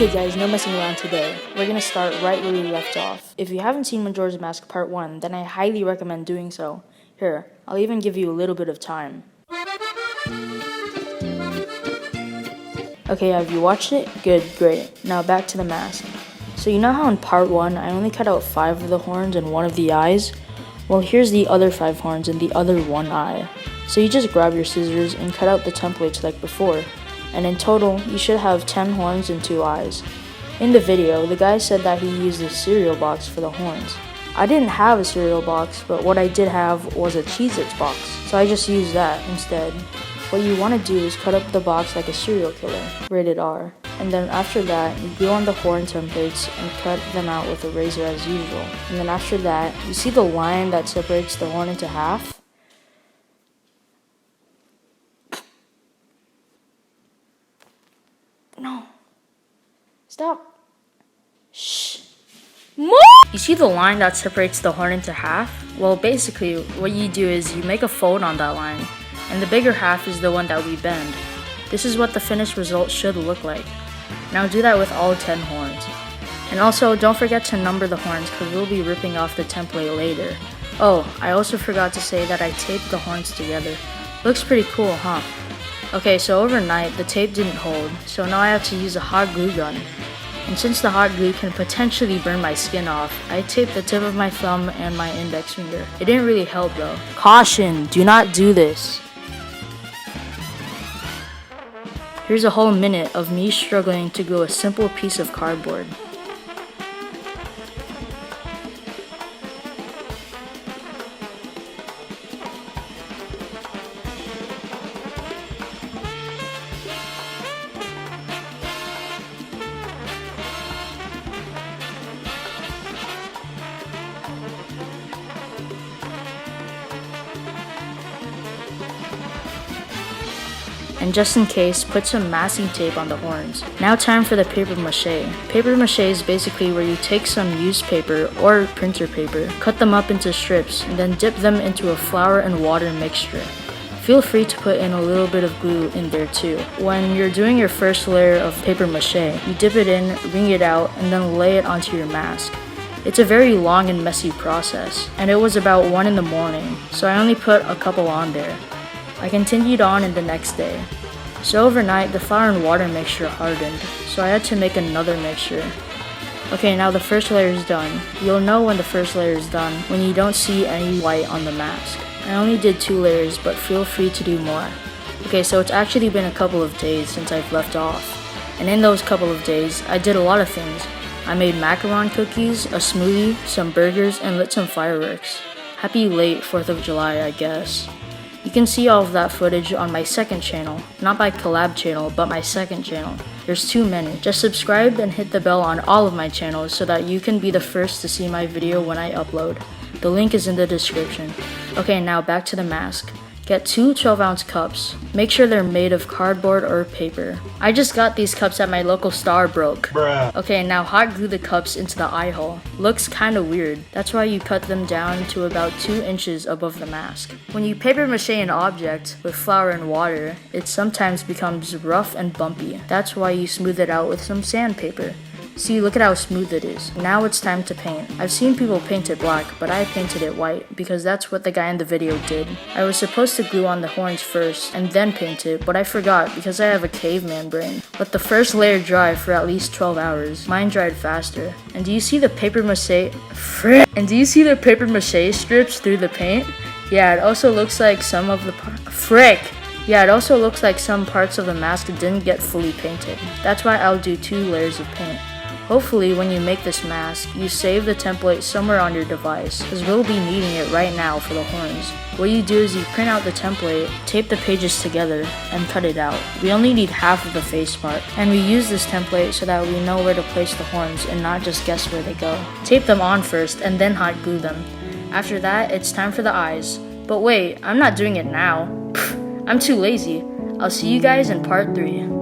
Okay guys, no messing around today. We're gonna start right where we left off. If you haven't seen Majora's Mask Part 1, then I highly recommend doing so. Here, I'll even give you a little bit of time. Okay, have you watched it? Good, great. Now back to the mask. So you know how in Part 1, I only cut out 5 of the horns and 1 of the eyes? Well, here's the other 5 horns and the other 1 eye. So you just grab your scissors and cut out the templates like before. And in total, you should have 10 horns and 2 eyes. In the video, the guy said that he used a cereal box for the horns. I didn't have a cereal box, but what I did have was a Cheez-Its box, so I just used that instead. What you want to do is cut up the box like a serial killer, rated R. And then after that, you glue on the horn templates and cut them out with a razor as usual. And then after that, you see the line that separates the horn into half? No. Stop. Shh. More! You see the line that separates the horn into half? Well, basically, what you do is you make a fold on that line, and the bigger half is the one that we bend. This is what the finished result should look like. Now do that with all 10 horns. And also, don't forget to number the horns because we'll be ripping off the template later. Oh, I also forgot to say that I taped the horns together. Looks pretty cool, huh? Okay, so overnight, the tape didn't hold, so now I have to use a hot glue gun. And since the hot glue can potentially burn my skin off, I taped the tip of my thumb and my index finger. It didn't really help though. Caution, do not do this. Here's a whole minute of me struggling to glue a simple piece of cardboard. And just in case, put some masking tape on the horns. Now time for the paper mache. Paper mache is basically where you take some used paper or printer paper, cut them up into strips, and then dip them into a flour and water mixture. Feel free to put in a little bit of glue in there too. When you're doing your first layer of paper mache, you dip it in, wring it out, and then lay it onto your mask. It's a very long and messy process, and it was about 1 in the morning, so I only put a couple on there. I continued on in the next day. So overnight, the flour and water mixture hardened, so I had to make another mixture. Okay, now the first layer is done. You'll know when the first layer is done when you don't see any white on the mask. I only did 2 layers, but feel free to do more. Okay, so it's actually been a couple of days since I've left off. And in those couple of days, I did a lot of things. I made macaron cookies, a smoothie, some burgers, and lit some fireworks. Happy late 4th of July, I guess. You can see all of that footage on my second channel, not my collab channel, but my second channel. There's too many. Just subscribe and hit the bell on all of my channels so that you can be the first to see my video when I upload. The link is in the description. Okay, now back to the mask. Get 2 12-ounce cups. Make sure they're made of cardboard or paper. I just got these cups at my local Starbrook. Bruh. Okay, now hot glue the cups into the eye hole. Looks kinda weird. That's why you cut them down to about 2 inches above the mask. When you paper mache an object with flour and water, it sometimes becomes rough and bumpy. That's why you smooth it out with some sandpaper. See, look at how smooth it is. Now it's time to paint. I've seen people paint it black, but I painted it white because that's what the guy in the video did. I was supposed to glue on the horns first and then paint it, but I forgot because I have a caveman brain. Let the first layer dry for at least 12 hours. Mine dried faster. And do you see the paper mache? And do you see the paper mache strips through the paint? Yeah, it also looks like some of the Yeah, it also looks like some parts of the mask didn't get fully painted. That's why I'll do 2 layers of paint. Hopefully, when you make this mask, you save the template somewhere on your device, because we'll be needing it right now for the horns. What you do is you print out the template, tape the pages together, and cut it out. We only need half of the face part, and we use this template so that we know where to place the horns and not just guess where they go. Tape them on first, and then hot glue them. After that, it's time for the eyes. But wait, I'm not doing it now. I'm too lazy. I'll see you guys in part 3.